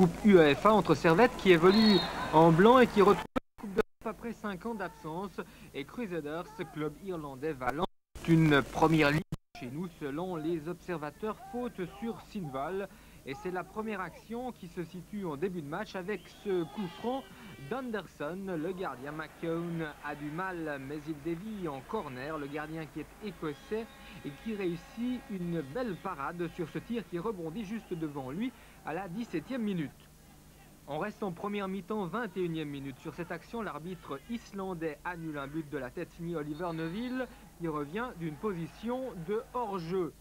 Coupe UEFA entre Servette qui évolue en blanc et qui retrouve la Coupe d'Europe après 5 ans d'absence, et Crusaders, club irlandais valant, une première ligue chez nous selon les observateurs, faute sur Sinval. Et c'est la première action qui se situe en début de match avec ce coup franc d'Anderson. Le gardien McKeown a du mal, mais il dévie en corner. Le gardien qui est écossais et qui réussit une belle parade sur ce tir qui rebondit juste devant lui à la 17e minute. On reste en première mi-temps, 21e minute. Sur cette action, l'arbitre islandais annule un but de la tête signé Oliver Neville qui revient d'une position de hors-jeu.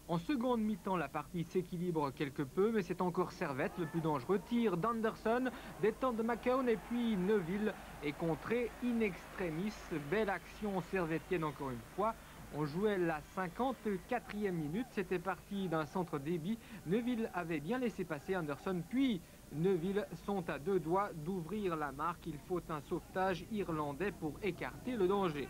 En seconde mi-temps, la partie s'équilibre quelque peu, mais c'est encore Servette le plus dangereux. Tir d'Anderson, détente de McKeown et puis Neville est contré in extremis. Belle action servettienne encore une fois. On jouait la 54e minute, c'était parti d'un centre débit. Neville avait bien laissé passer Anderson, puis Neville sont à deux doigts d'ouvrir la marque. Il faut un sauvetage irlandais pour écarter le danger.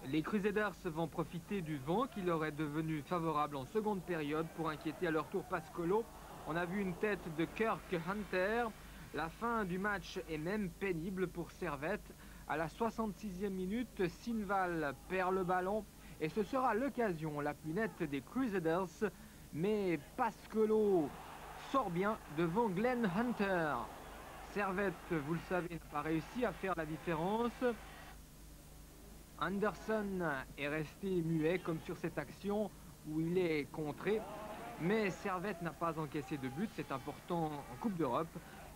Les Crusaders vont profiter du vent qui leur est devenu favorable en seconde période pour inquiéter à leur tour Pascolo. On a vu une tête de Kirk Hunter. La fin du match est même pénible pour Servette. À la 66e minute, Sinval perd le ballon et ce sera l'occasion la plus nette des Crusaders. Mais Pascolo sort bien devant Glenn Hunter. Servette, vous le savez, n'a pas réussi à faire la différence. Anderson est resté muet comme sur cette action où il est contré. Mais Servette n'a pas encaissé de but, c'est important en Coupe d'Europe.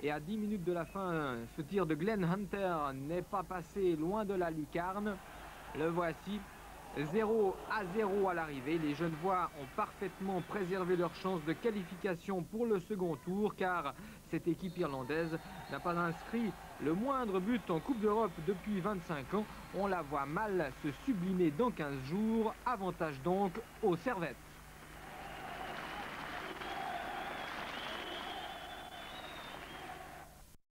Et à 10 minutes de la fin, ce tir de Glenn Hunter n'est pas passé loin de la lucarne. Le voici, 0-0 à l'arrivée. Les Genevois ont parfaitement préservé leur chance de qualification pour le second tour, car cette équipe irlandaise n'a pas inscrit le moindre but en Coupe d'Europe depuis 25 ans. On la voit mal se sublimer dans 15 jours. Avantage donc aux Servettes.